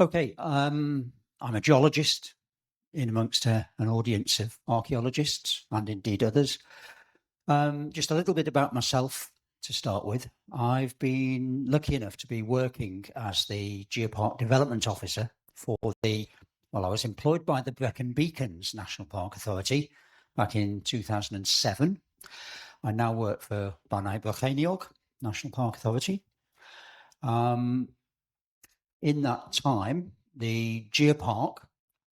Okay, I'm a geologist in amongst an audience of archaeologists and indeed others. Just a little bit about myself to start with. I've been lucky enough to be working as the Geopark Development Officer for I was employed by the Brecon Beacons National Park Authority back in 2007. I now work for Bowring National Park Authority. In that time, the Geopark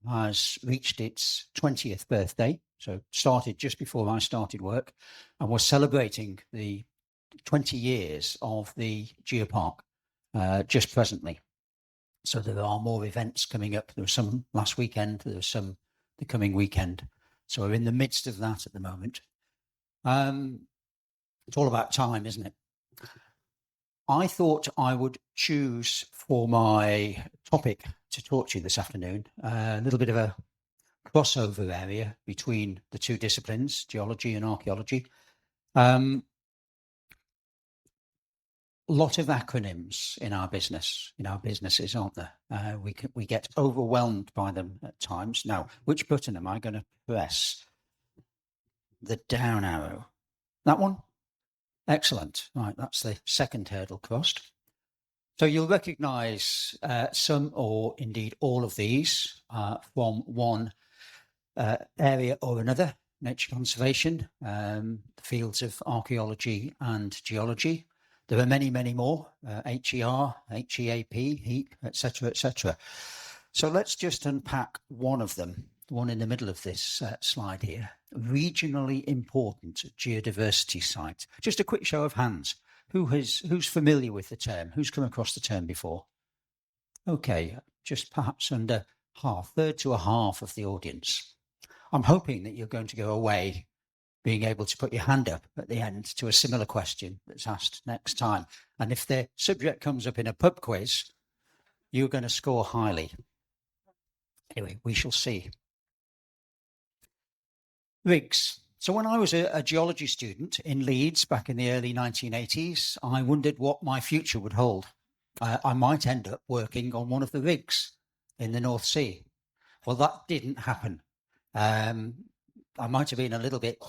has reached its 20th birthday. So started just before I started work, and we're celebrating the 20 years of the Geopark just presently. So there are more events coming up. There was some last weekend, there was some the coming weekend. So we're in the midst of that at the moment. It's all about time, isn't it? I thought I would choose for my topic to talk to you this afternoon a little bit of a crossover area between the two disciplines, geology and archaeology. A lot of acronyms in our businesses, aren't there? We get overwhelmed by them at times. Now, which button am I going to press? The down arrow. That one? Excellent. Right, that's the second hurdle crossed. So you'll recognise some or indeed all of these from one area or another: nature conservation, the fields of archaeology and geology. There are many, many more: HER, HEAP, HEAP, etc., etc. So let's just unpack one of them, the one in the middle of this slide here. Regionally important geodiversity site. Just a quick show of hands. Who's familiar with the term? Who's come across the term before? Okay, just perhaps under half, third to a half of the audience. I'm hoping that you're going to go away being able to put your hand up at the end to a similar question that's asked next time. And if the subject comes up in a pub quiz, you're going to score highly. Anyway, we shall see. Rigs. So when I was a geology student in Leeds back in the early 1980s, I wondered what my future would hold. I might end up working on one of the rigs in the North Sea. Well, that didn't happen. I might have been a little bit,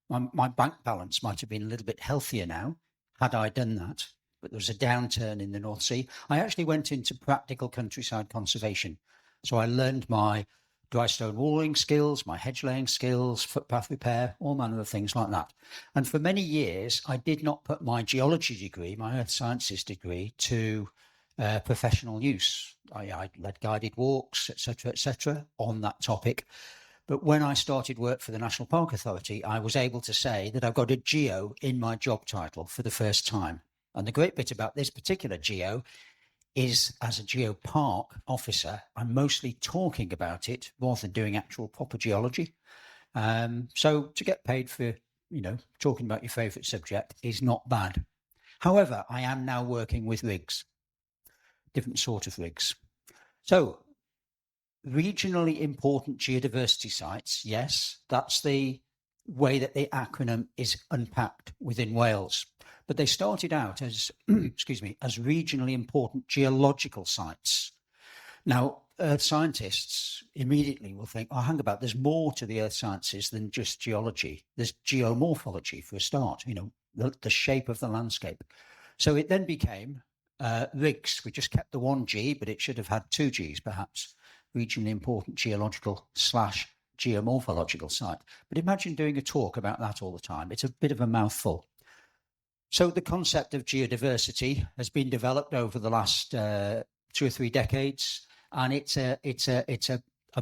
my bank balance might have been a little bit healthier now had I done that. But there was a downturn in the North Sea. I actually went into practical countryside conservation. So I learned my dry stone walling skills, my hedge laying skills, footpath repair, all manner of things like that. And for many years, I did not put my geology degree, my earth sciences degree, to professional use. I led guided walks, etc., on that topic. But when I started work for the National Park Authority, I was able to say that I've got a geo in my job title for the first time. And the great bit about this particular geo is, as a geopark officer, I'm mostly talking about it rather than doing actual proper geology. So to get paid for, talking about your favourite subject is not bad. However, I am now working with rigs, different sort of rigs. So regionally important geodiversity sites, yes, that's the way that the acronym is unpacked within Wales. But they started out as, as regionally important geological sites. Now, earth scientists immediately will think, oh, hang about, there's more to the earth sciences than just geology. There's geomorphology for a start, the shape of the landscape. So it then became rigs. We just kept the one G, but it should have had two Gs perhaps. Regionally important geological / geomorphological site. But imagine doing a talk about that all the time. It's a bit of a mouthful. So the concept of geodiversity has been developed over the last 2 or 3 decades, and it's a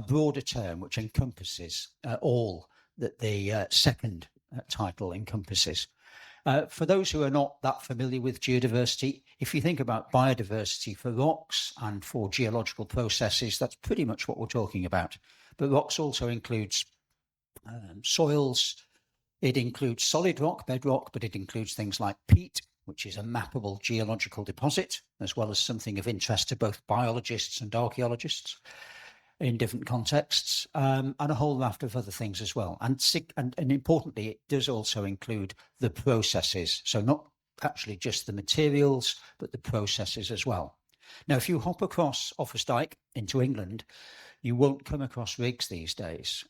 broader term which encompasses all that the second title encompasses. For those who are not that familiar with geodiversity, if you think about biodiversity for rocks and for geological processes, that's pretty much what we're talking about. But rocks also includes soils. It includes solid rock, bedrock, but it includes things like peat, which is a mappable geological deposit, as well as something of interest to both biologists and archaeologists in different contexts, and a whole raft of other things as well. And importantly, it does also include the processes. So not actually just the materials, but the processes as well. Now, if you hop across Offa's Dyke into England, you won't come across rigs these days.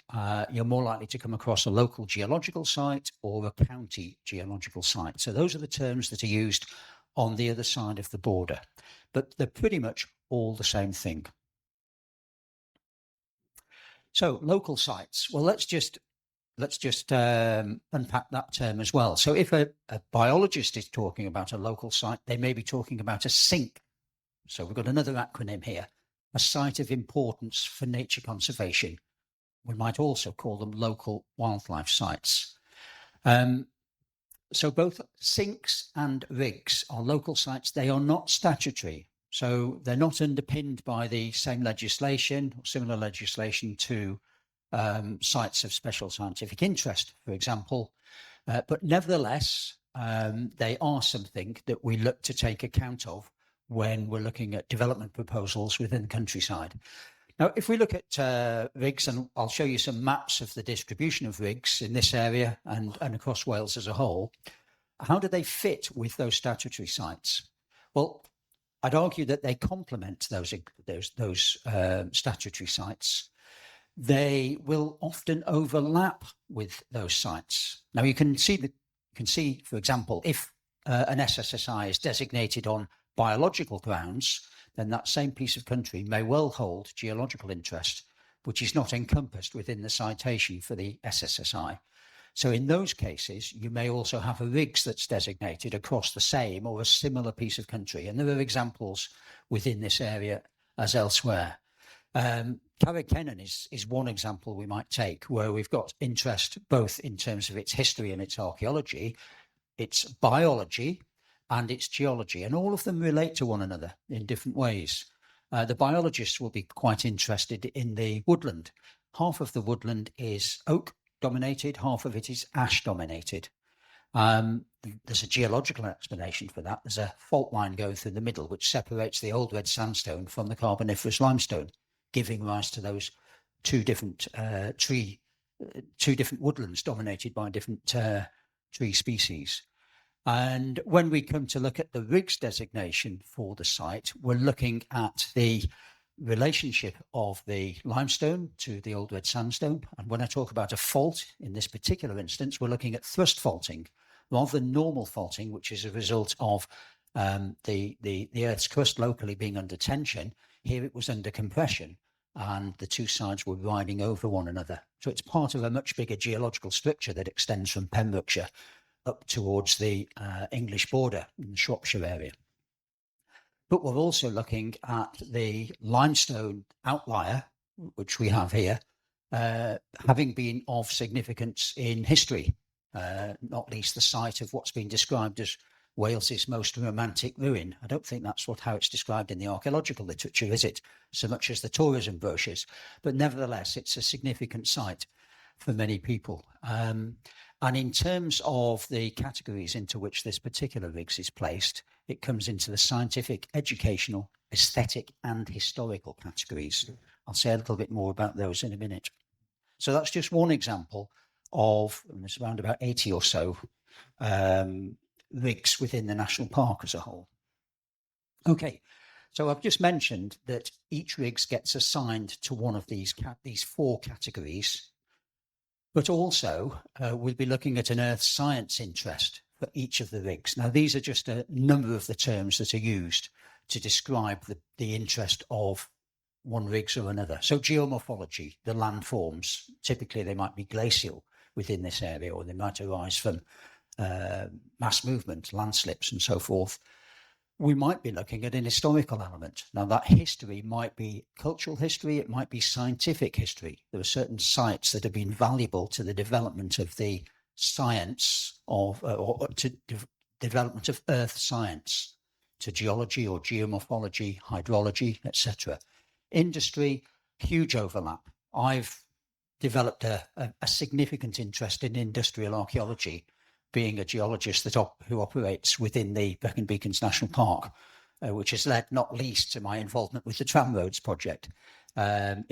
You're more likely to come across a local geological site or a county geological site. So those are the terms that are used on the other side of the border, but they're pretty much all the same thing. So local sites. Well, let's just unpack that term as well. So if a biologist is talking about a local site, they may be talking about a SINC. So we've got another acronym here, a site of importance for nature conservation. We might also call them local wildlife sites. So both SINCs and RIGs are local sites. They are not statutory. So they're not underpinned by the same legislation or similar legislation to sites of special scientific interest, for example. But nevertheless, they are something that we look to take account of when we're looking at development proposals within the countryside. Now, if we look at rigs, and I'll show you some maps of the distribution of rigs in this area and across Wales as a whole, how do they fit with those statutory sites? Well, I'd argue that they complement those statutory sites. They will often overlap with those sites. Now, you can see, for example, if an SSSI is designated on biological grounds, then that same piece of country may well hold geological interest, which is not encompassed within the citation for the SSSI. So in those cases, you may also have a RIGS that's designated across the same or a similar piece of country. And there are examples within this area as elsewhere. Carrick-Kennen is one example we might take, where we've got interest both in terms of its history and its archaeology, its biology, and its geology, and all of them relate to one another in different ways. The biologists will be quite interested in the woodland. Half of the woodland is oak dominated, half of it is ash dominated. There's a geological explanation for that. There's a fault line going through the middle which separates the old red sandstone from the Carboniferous limestone, giving rise to those two different woodlands dominated by different tree species. And when we come to look at the RIGS designation for the site, we're looking at the relationship of the limestone to the old red sandstone. And when I talk about a fault, in this particular instance, we're looking at thrust faulting rather than normal faulting, which is a result of the Earth's crust locally being under tension. Here it was under compression, and the two sides were riding over one another. So it's part of a much bigger geological structure that extends from Pembrokeshire up towards the English border in the Shropshire area. But we're also looking at the limestone outlier, which we have here, having been of significance in history, not least the site of what's been described as Wales's most romantic ruin. I don't think that's how it's described in the archaeological literature, is it? So much as the tourism brochures. But nevertheless, it's a significant site for many people. And in terms of the categories into which this particular RIGS is placed, it comes into the scientific, educational, aesthetic, and historical categories. I'll say a little bit more about those in a minute. So that's just one example of, and there's around about 80 or so RIGS within the national park as a whole. Okay, so I've just mentioned that each RIGS gets assigned to one of these four categories. But also, we'll be looking at an earth science interest for each of the RIGS. Now, these are just a number of the terms that are used to describe the interest of one RIGS or another. So geomorphology, the landforms, typically they might be glacial within this area, or they might arise from mass movement, landslips and so forth. We might be looking at an historical element. Now, that history might be cultural history, it might be scientific history. There are certain sites that have been valuable to the development of the science of, development of earth science, to geology or geomorphology, hydrology, etc. Industry, huge overlap. I've developed a significant interest in industrial archaeology, being a geologist who operates within the Brecon Beacons National Park, which has led not least to my involvement with the Tramroads project in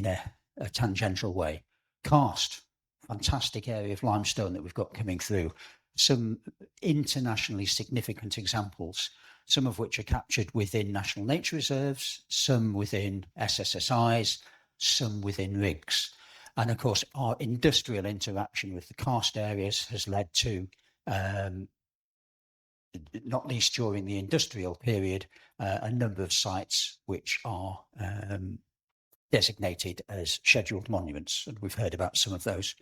a tangential way. Karst, fantastic area of limestone that we've got coming through. Some internationally significant examples some of which are captured within national nature reserves, some within SSSIs, some within rigs. And of course, our industrial interaction with the karst areas has led to, not least during the industrial period, a number of sites which are designated as scheduled monuments. And we've heard about some of those.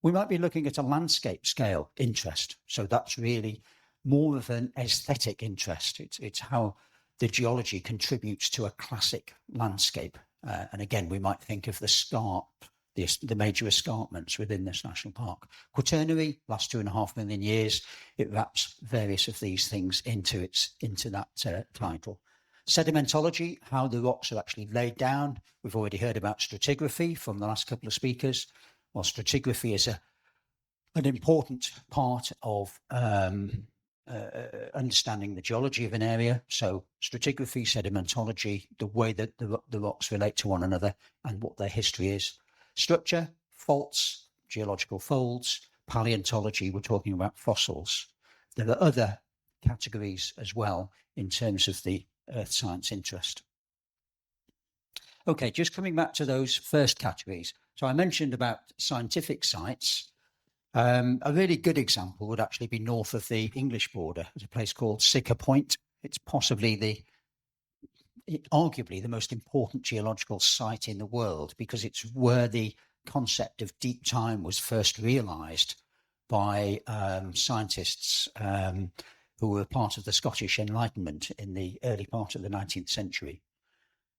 We might be looking at a landscape scale interest. So that's really more of an aesthetic interest. It's how the geology contributes to a classic landscape. And again, we might think of the scarp, the major escarpments within this national park. Quaternary, last 2.5 million years, it wraps various of these things into that title. Sedimentology, how the rocks are actually laid down. We've already heard about stratigraphy from the last couple of speakers. Well, stratigraphy is an important part of understanding the geology of an area. So stratigraphy, sedimentology, the way that the rocks relate to one another and what their history is. Structure, faults, geological folds. Paleontology, we're talking about fossils. There are other categories as well in terms of the earth science interest. Okay, just coming back to those first categories. So I mentioned about scientific sites. A really good example would actually be north of the English border. There's a place called Siccar Point. It's possibly arguably the most important geological site in the world, because it's where the concept of deep time was first realized by scientists who were part of the Scottish Enlightenment in the early part of the 19th century.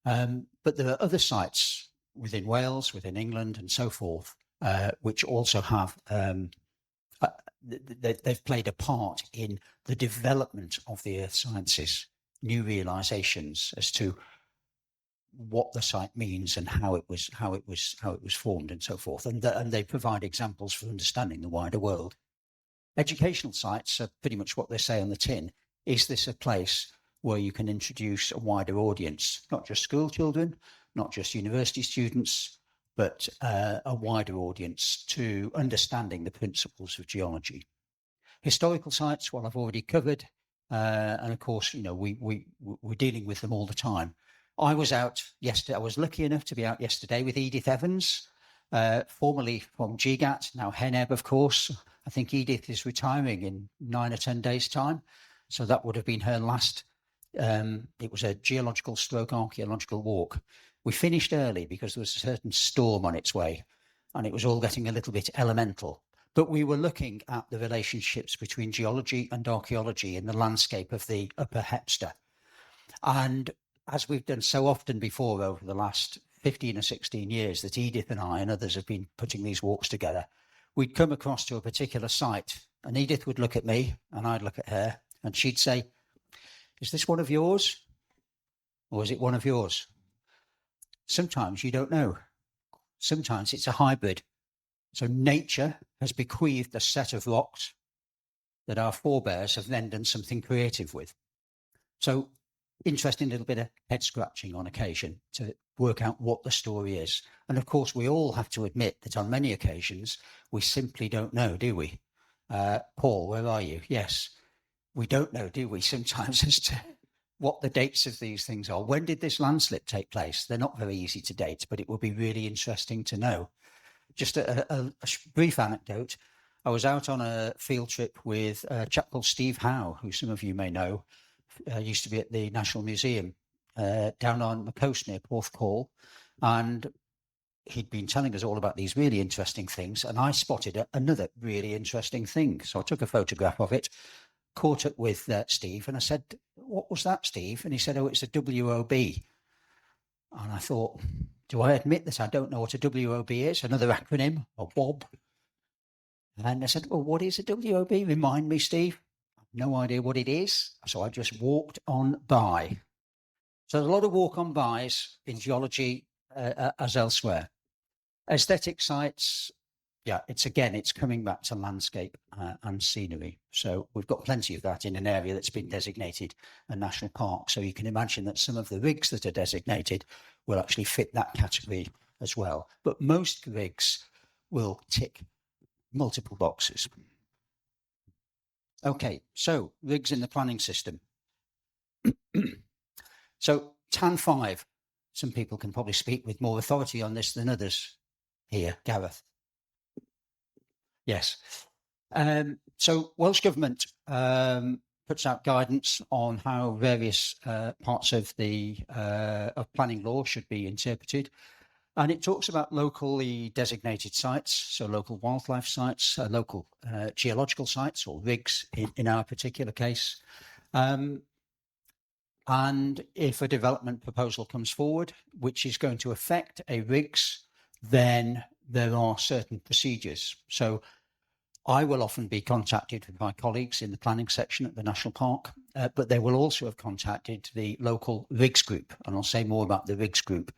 But there are other sites within Wales, within England, and so forth, which also have, they've played a part in the development of the earth sciences, new realizations as to what the site means and how it was formed and so forth. And they provide examples for understanding the wider world. Educational sites are pretty much what they say on the tin. Is this a place where you can introduce a wider audience, not just school children, not just university students, but a wider audience to understanding the principles of geology? Historical sites, well, I've already covered. And of course, you know, we're dealing with them all the time. I was out yesterday. I was lucky enough to be out yesterday with Edith Evans, formerly from GGAT, now HENEB, of course. I think Edith is retiring in 9 or 10 days' time. So that would have been her last. It was a geological stroke archaeological walk. We finished early because there was a certain storm on its way and it was all getting a little bit elemental. But we were looking at the relationships between geology and archaeology in the landscape of the Upper Hepster. And as we've done so often before over the last 15 or 16 years that Edith and I and others have been putting these walks together, we'd come across to a particular site and Edith would look at me and I'd look at her and she'd say, "Is this one of yours or is it one of yours?" Sometimes you don't know. Sometimes it's a hybrid. So nature has bequeathed a set of rocks that our forebears have then done something creative with. So interesting little bit of head scratching on occasion to work out what the story is. And of course, we all have to admit that on many occasions, we simply don't know, do we? Paul, where are you? Yes. We don't know, do we, sometimes as to what the dates of these things are. When did this landslip take place? They're not very easy to date, but it will be really interesting to know. Just a brief anecdote. I was out on a field trip with a chap called Steve Howe, who some of you may know, used to be at the National Museum down on the coast near Porthcawl. And he'd been telling us all about these really interesting things. And I spotted another really interesting thing. So I took a photograph of it, caught up with Steve, and I said, "What was that, Steve?" And he said, "Oh, it's a WOB." And I thought, do I admit that I don't know what a WOB is? Another acronym, or WOB. And I said, "Well, what is a WOB? Remind me, Steve." No idea what it is. So I just walked on by. So there's a lot of walk on bys in geology as elsewhere. Aesthetic sites, yeah, it's coming back to landscape and scenery. So we've got plenty of that in an area that's been designated a national park. So you can imagine that some of the rigs that are designated will actually fit that category as well. But most rigs will tick multiple boxes. Okay, so rigs in the planning system. So TAN 5, some people can probably speak with more authority on this than others here. Gareth. Yes. So Welsh Government puts out guidance on how various parts of the of planning law should be interpreted. And it talks about locally designated sites, so local wildlife sites, local geological sites, or RIGs in our particular case. And if a development proposal comes forward, which is going to affect a RIGs, then there are certain procedures. So I will often be contacted with my colleagues in the planning section at the National Park, but they will also have contacted the local RIGs group, and I'll say more about the RIGs group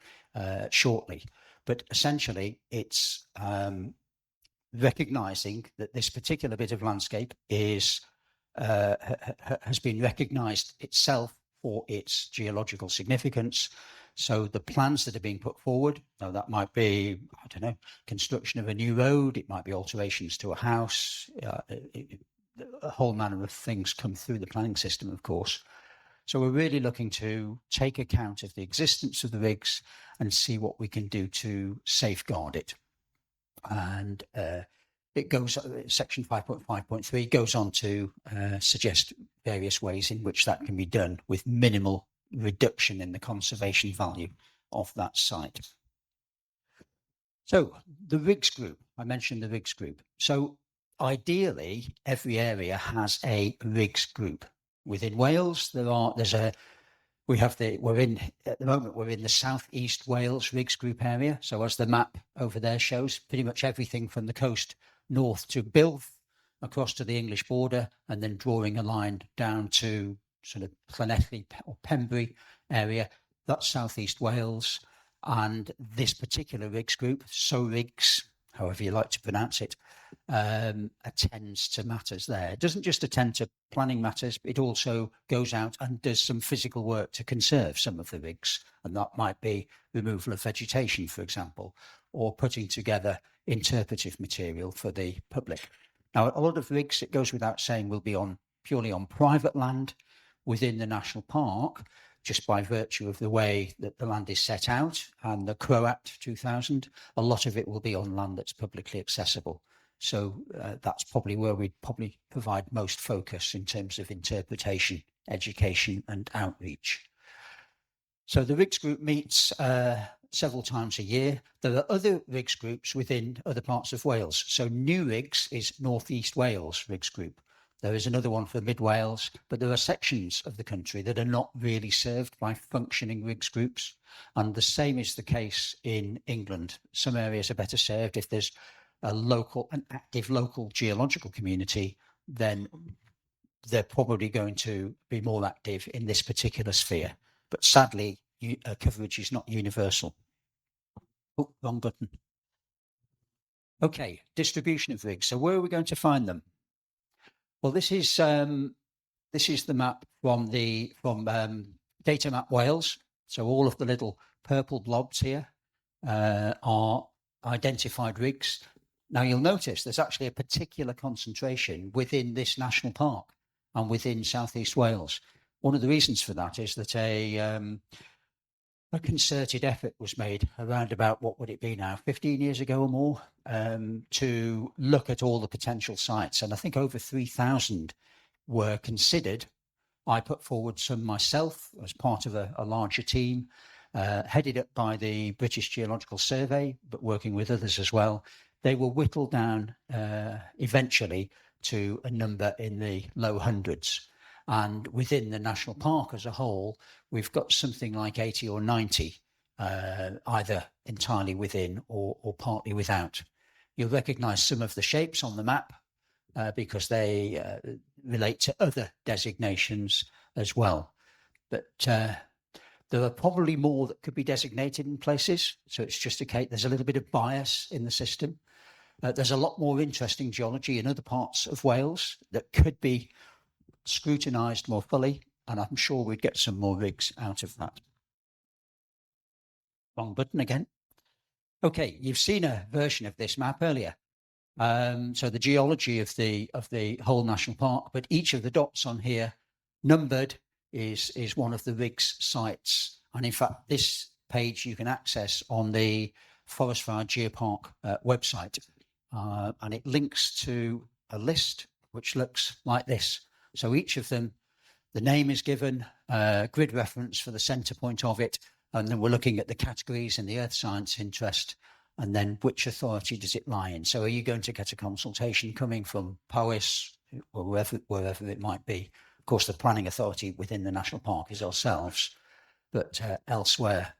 shortly. But essentially, it's recognising that this particular bit of landscape is has been recognised itself for its geological significance. So the plans that are being put forward, now that might be, I don't know, construction of a new road, it might be alterations to a house, a whole manner of things come through the planning system, of course. So we're really looking to take account of the existence of the RIGs and see what we can do to safeguard it. And it goes, section 5.5.3 goes on to suggest various ways in which that can be done with minimal reduction in the conservation value of that site. So the RIGs group, I mentioned the RIGs group. So ideally, every area has a RIGs group. Within Wales, we're in the South East Wales RIGs group area. So as the map over there shows, pretty much everything from the coast north to Bilth, across to the English border, and then drawing a line down to sort of Llanelli or Pembury area. That's South East Wales. And this particular RIGs group, so RIGs, however you like to pronounce it, attends to matters there. It doesn't just attend to planning matters, it also goes out and does some physical work to conserve some of the RIGs. And that might be removal of vegetation, for example, or putting together interpretive material for the public. Now, a lot of RIGs, it goes without saying, will be purely on private land within the national park, just by virtue of the way that the land is set out and the Crow Act 2000, a lot of it will be on land that's publicly accessible. So that's probably where we'd probably provide most focus in terms of interpretation, education and outreach. So the RIGs group meets several times a year. There are other RIGs groups within other parts of Wales. So New RIGs is North East Wales RIGs group. There is another one for Mid Wales, but there are sections of the country that are not really served by functioning RIGs groups. And the same is the case in England. Some areas are better served if there's an active local geological community, then they're probably going to be more active in this particular sphere. But sadly, coverage is not universal. Oh, wrong button. Okay, distribution of RIGs. So where are we going to find them? Well, this is the map from Data Map Wales. So all of the little purple blobs here are identified RIGs. Now you'll notice there's actually a particular concentration within this national park and within South East Wales. One of the reasons for that is that a concerted effort was made around about, what would it be now, 15 years ago or more, to look at all the potential sites. And I think over 3,000 were considered. I put forward some myself as part of a larger team, headed up by the British Geological Survey, but working with others as well. They were whittled down eventually to a number in the low hundreds. And within the national park as a whole, we've got something like 80 or 90, either entirely within or partly without. You'll recognise some of the shapes on the map because they relate to other designations as well. But there are probably more that could be designated in places. So it's just a case, there's a little bit of bias in the system. There's a lot more interesting geology in other parts of Wales that could be scrutinised more fully, and I'm sure we'd get some more RIGs out of that. Wrong button again. Okay, you've seen a version of this map earlier. So the geology of the whole national park, but each of the dots on here numbered is one of the RIGS sites. And in fact, this page you can access on the Forest Fire Geopark website. And it links to a list which looks like this. So each of them, the name is given, grid reference for the center point of it, and then we're looking at the categories and the earth science interest, and then which authority does it lie in. So are you going to get a consultation coming from POIS or wherever it might be? Of course, the planning authority within the national park is ourselves, but elsewhere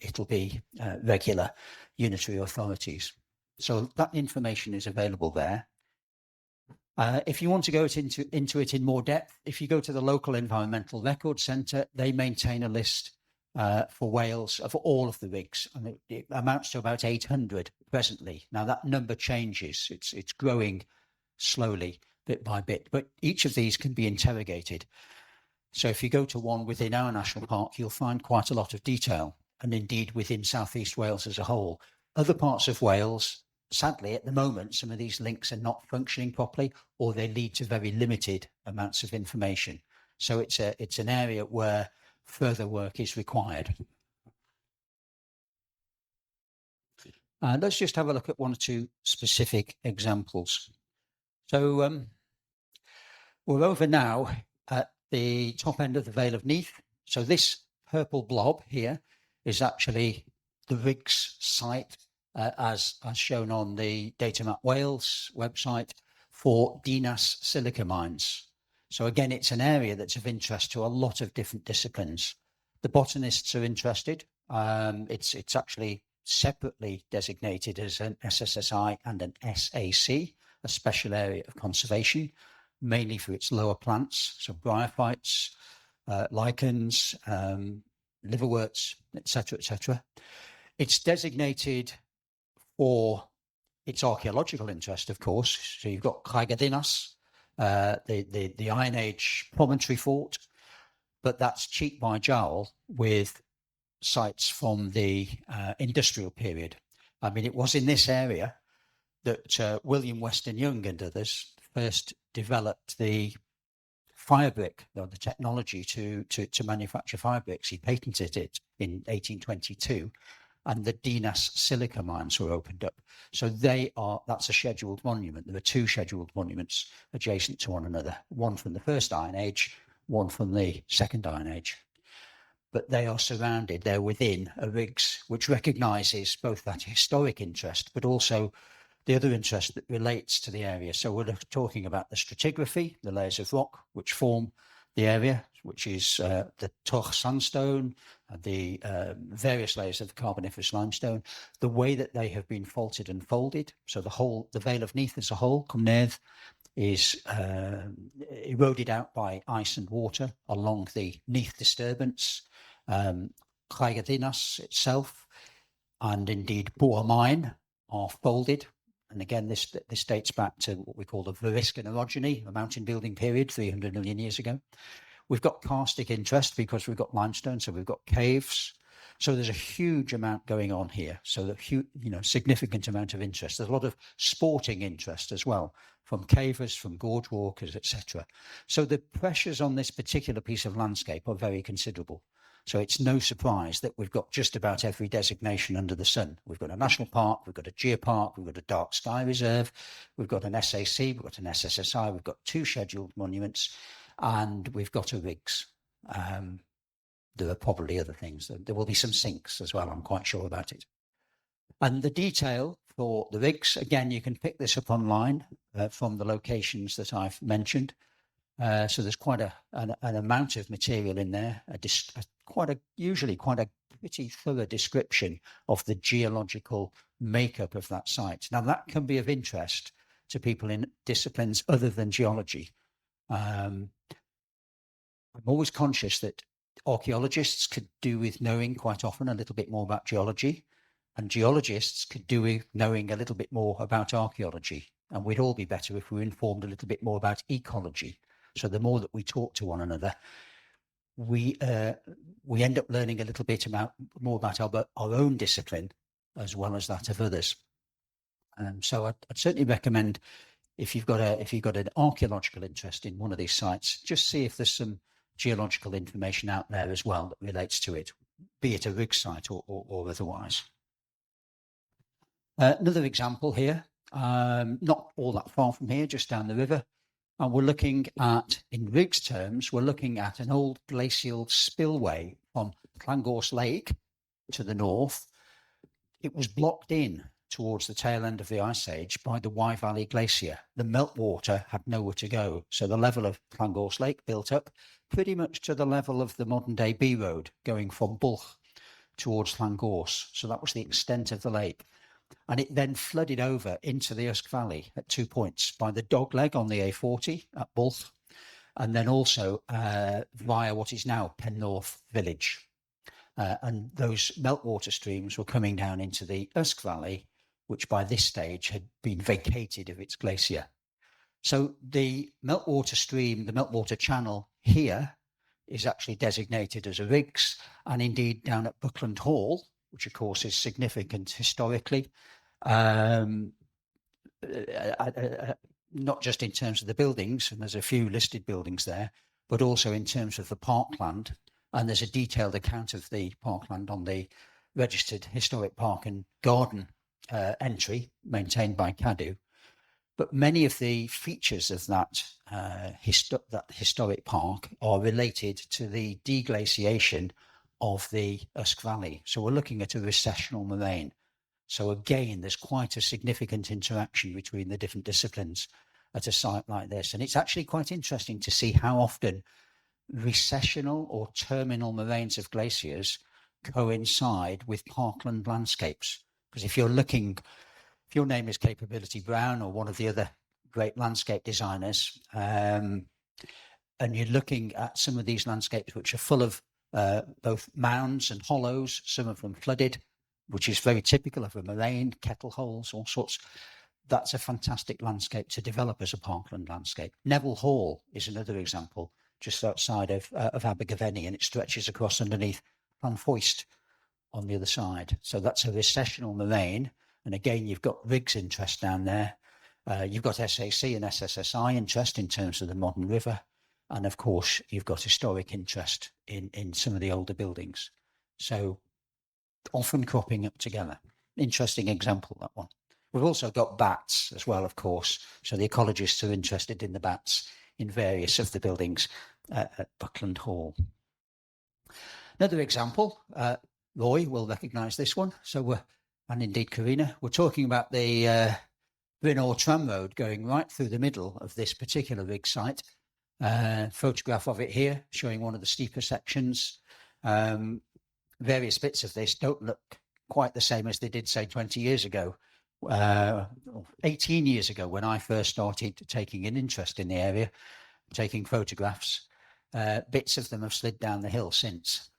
it'll be regular unitary authorities. So that information is available there. If you want to go into it in more depth, if you go to the local Environmental Record Centre, they maintain a list for Wales of all of the rigs, and it amounts to about 800 presently. Now that number changes; it's growing slowly, bit by bit. But each of these can be interrogated. So if you go to one within our national park, you'll find quite a lot of detail, and indeed within South East Wales as a whole. Other parts of Wales, sadly, at the moment, some of these links are not functioning properly, or they lead to very limited amounts of information. So it's an area where further work is required. Let's just have a look at one or two specific examples. So we're over now at the top end of the Vale of Neath. So this purple blob here is actually the RIGS site, as shown on the Datamap Wales website, for Dinas silica mines. So again, it's an area that's of interest to a lot of different disciplines. The botanists are interested. It's actually separately designated as an SSSI and an SAC, a special area of conservation, mainly for its lower plants, so bryophytes, lichens, liverworts, etc., etc. It's designated for its archaeological interest, of course. So you've got Craigadinas, the Iron Age promontory fort, but that's cheek by jowl with sites from the industrial period. I mean, it was in this area that William Weston Young and others first developed the fire brick, the technology to manufacture fire bricks. He patented it in 1822, and the Dinas silica mines were opened up. So that's a scheduled monument. There are two scheduled monuments adjacent to one another, one from the first Iron Age, one from the second Iron Age. But they are surrounded, they're within a RIGS, which recognises both that historic interest, but also the other interest that relates to the area. So we're talking about the stratigraphy, the layers of rock which form the area, which is the Toch sandstone, the various layers of the Carboniferous limestone, the way that they have been faulted and folded. So the Vale of Neath as a whole, Cumnedd, is eroded out by ice and water along the Neath disturbance. Craigadinas itself, and indeed Bowring Mine, are folded. And again, this dates back to what we call the Variscan orogeny, a mountain building period 300 million years ago. We've got karstic interest because we've got limestone, so we've got caves. So there's a huge amount going on here. So the significant amount of interest. There's a lot of sporting interest as well, from cavers, from gorge walkers, etc. So the pressures on this particular piece of landscape are very considerable. So it's no surprise that we've got just about every designation under the sun. We've got a national park, we've got a geopark, we've got a dark sky reserve, we've got an SAC, we've got an SSSI, we've got two scheduled monuments, and we've got a RIGS. There are probably other things. There will be some sinks as well, I'm quite sure about it. And the detail for the RIGS, again, you can pick this up online from the locations that I've mentioned. So there's quite an amount of material in there, usually quite a pretty thorough description of the geological makeup of that site. Now that can be of interest to people in disciplines other than geology. I'm always conscious that archaeologists could do with knowing quite often a little bit more about geology, and geologists could do with knowing a little bit more about archaeology. And we'd all be better if we were informed a little bit more about ecology. So the more that we talk to one another, we end up learning a little bit more about our own discipline as well as that of others. So I'd certainly recommend, if you've got an archaeological interest in one of these sites, just see if there's some geological information out there as well that relates to it, be it a rig site or otherwise. Another example here, not all that far from here, just down the river. And we're looking at, in rigs terms, we're looking at an old glacial spillway from Llangors Lake to the north. It was blocked in towards the tail end of the Ice Age by the Wye Valley Glacier. The meltwater had nowhere to go. So the level of Llangors Lake built up pretty much to the level of the modern day B Road going from Bulch towards Llangors. So that was the extent of the lake. And it then flooded over into the Usk Valley at 2 points by the Dogleg on the A40 at Bulch, and then also via what is now Pennorth Village. And those meltwater streams were coming down into the Usk Valley, which by this stage had been vacated of its glacier. So the meltwater stream, the meltwater channel here is actually designated as a rigs, and indeed down at Buckland Hall, which of course is significant historically, not just in terms of the buildings, and there's a few listed buildings there, but also in terms of the parkland. And there's a detailed account of the parkland on the registered historic park and garden entry maintained by CADU. But many of the features of that historic park are related to the deglaciation of the Usk Valley. So we're looking at a recessional moraine. So again, there's quite a significant interaction between the different disciplines at a site like this. And it's actually quite interesting to see how often recessional or terminal moraines of glaciers coincide with parkland landscapes. Because if your name is Capability Brown or one of the other great landscape designers, and you're looking at some of these landscapes which are full of both mounds and hollows, some of them flooded, which is very typical of a moraine, kettle holes, all sorts. That's a fantastic landscape to develop as a parkland landscape. Neville Hall is another example, just outside of Abergavenny, and it stretches across underneath Llanfoist on the other side. So that's a recessional moraine. And again, you've got rigs interest down there. You've got SAC and SSSI interest in terms of the modern river. And of course, you've got historic interest in some of the older buildings. So often cropping up together. Interesting example, that one. We've also got bats as well, of course. So the ecologists are interested in the bats in various of the buildings at Buckland Hall. Another example, Roy will recognise this one. So and indeed Karina, we're talking about the Brynor tram road going right through the middle of this particular rig site. Photograph of it here, showing one of the steeper sections. Various bits of this don't look quite the same as they did, say, 20 years ago, 18 years ago, when I first started taking an interest in the area, taking photographs. Bits of them have slid down the hill since.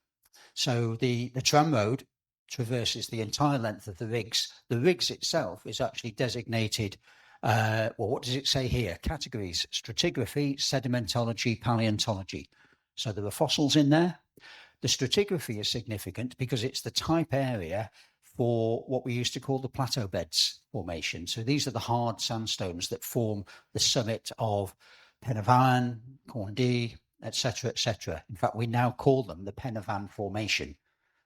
So the tram road traverses the entire length of the rigs. The rigs itself is actually designated, well, what does it say here? Categories: stratigraphy, sedimentology, paleontology. So there are fossils in there. The stratigraphy is significant because it's the type area for what we used to call the plateau beds formation. So these are the hard sandstones that form the summit of Pen y Fan, Corndy, etc., etc. In fact, we now call them the Pen y Fan Formation,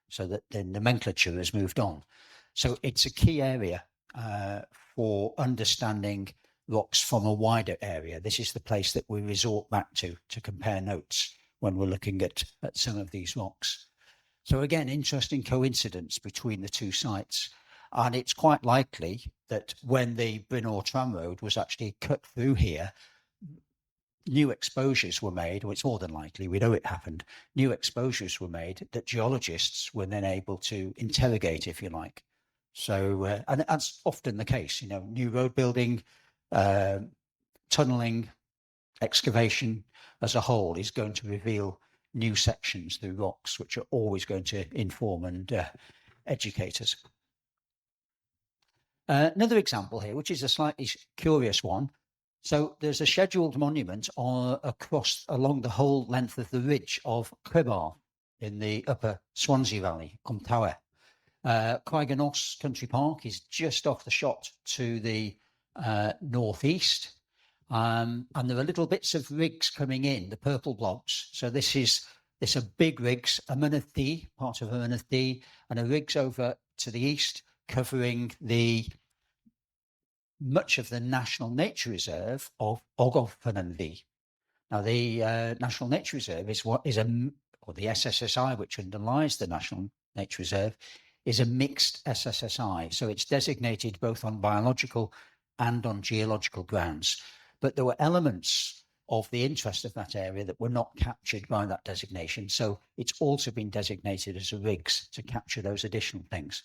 so that the nomenclature has moved on. So it's a key area for understanding rocks from a wider area. This is the place that we resort back to compare notes when we're looking at some of these rocks. So again, interesting coincidence between the two sites. And it's quite likely that when the Brynor tram road was actually cut through here, new exposures were made, or it's more than likely, we know it happened, new exposures were made that geologists were then able to interrogate, if you like. So, and that's often the case, new road building, tunneling, excavation as a whole is going to reveal new sections through rocks, which are always going to inform and educate us. Another example here, which is a slightly curious one. So there's a scheduled monument along the whole length of the ridge of Crebar in the upper Swansea Valley, Cwmtawe. Craigenos Country Park is just off the shot to the northeast. And there are little bits of rigs coming in, the purple blobs. So this are big rigs, a Mynydd D, part of a Mynydd D, and a rigs over to the east covering much of the National Nature Reserve of Ogof Fynyddi. Now, the National Nature Reserve or the SSSI, which underlies the National Nature Reserve, is a mixed SSSI. So it's designated both on biological and on geological grounds. But there were elements of the interest of that area that were not captured by that designation. So it's also been designated as a RIGS to capture those additional things.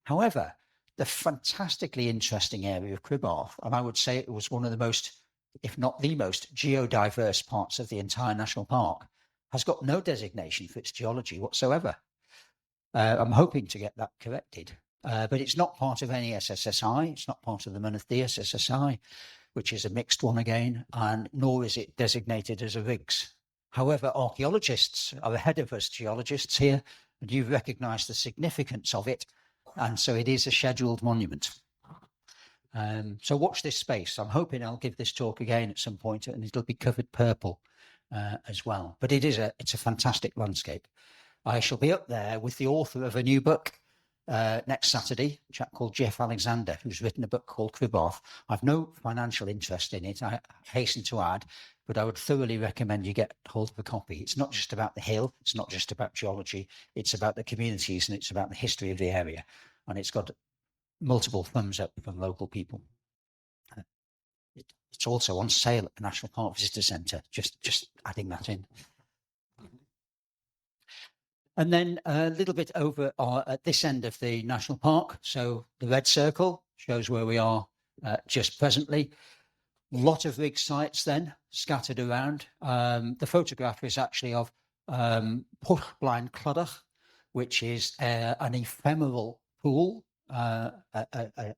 However, the fantastically interesting area of Cribbarth, and I would say it was one of the most, if not the most, geodiverse parts of the entire national park, has got no designation for its geology whatsoever. I'm hoping to get that corrected, but it's not part of any SSSI. It's not part of the Mynydd D SSSI, which is a mixed one again, and nor is it designated as a RIGS. However, archaeologists are ahead of us geologists here, and you've recognised the significance of it, and so it is a scheduled monument. So watch this space. I'm hoping I'll give this talk again at some point, and it'll be covered purple as well. But it's a fantastic landscape. I shall be up there with the author of a new book next Saturday, a chap called Jeff Alexander, who's written a book called Cribbarth. I've no financial interest in it, I hasten to add, but I would thoroughly recommend you get hold of a copy. It's not just about the hill, it's not just about geology, it's about the communities and it's about the history of the area. And it's got multiple thumbs up from local people. It's also on sale at the National Park Visitor Centre, just adding that in. And then a little bit over at this end of the national park. So the red circle shows where we are just presently. A lot of rig sites then scattered around. The photograph is actually of Pwll Blaen Clydach, which is an ephemeral pool, a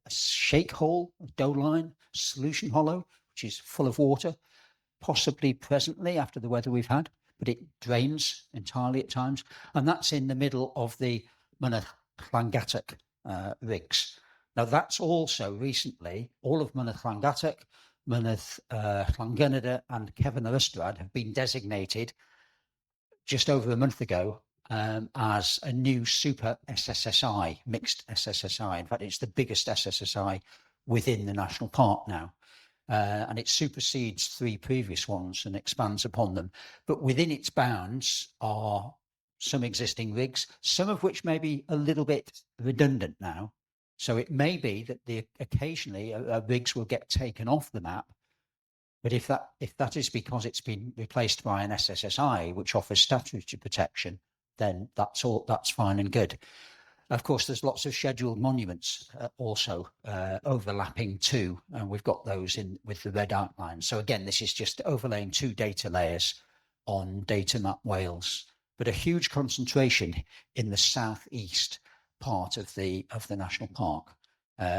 shake hole, a doe line, solution hollow, which is full of water, possibly presently after the weather we've had, but it drains entirely at times. And that's in the middle of the Mynydd Llangatach rigs. Now that's also recently, all of Mynydd Llangatach, Mynydd Llangynida and Cefn yr Ystrad have been designated just over a month ago as a new super SSSI, mixed SSSI. In fact, it's the biggest SSSI within the national park now. And it supersedes 3 previous ones and expands upon them. But within its bounds are some existing rigs, some of which may be a little bit redundant now. So it may be that occasionally rigs will get taken off the map. But if that is because it's been replaced by an SSSI, which offers statutory protection, then that's fine and good. Of course, there's lots of scheduled monuments also overlapping too, and we've got those in with the red outline. So again, this is just overlaying 2 data layers on Data Map Wales, but a huge concentration in the southeast part of the national park.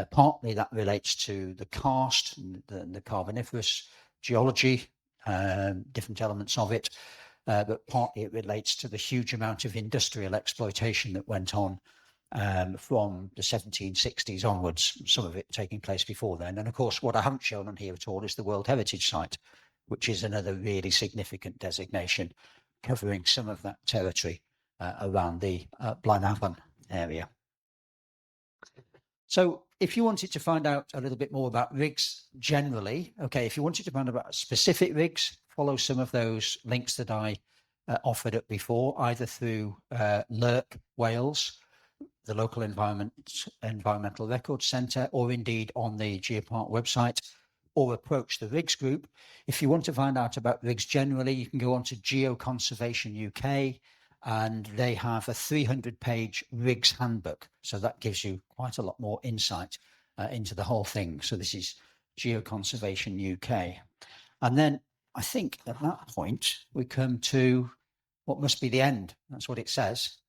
Partly that relates to the karst, the Carboniferous geology, different elements of it, but partly it relates to the huge amount of industrial exploitation that went on from the 1760s onwards, some of it taking place before then. And of course, what I haven't shown on here at all is the World Heritage Site, which is another really significant designation covering some of that territory around the Blaenavon area. So if you wanted to find out a little bit more about rigs generally, okay, if you wanted to find out about specific rigs, follow some of those links that I offered up before, either through LERC Wales, the local environmental records centre, or indeed on the Geopark website, or approach the rigs group. If you want to find out about rigs generally, you can go on to Geoconservation UK, and they have a 300-page rigs handbook. So that gives you quite a lot more insight into the whole thing. So this is Geoconservation UK. And then I think at that point, we come to what must be the end. That's what it says.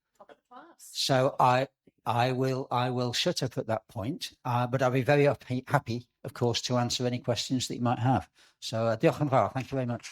So I will shut up at that point, but I'll be very happy, of course, to answer any questions that you might have. So diolch yn fawr. Thank you very much.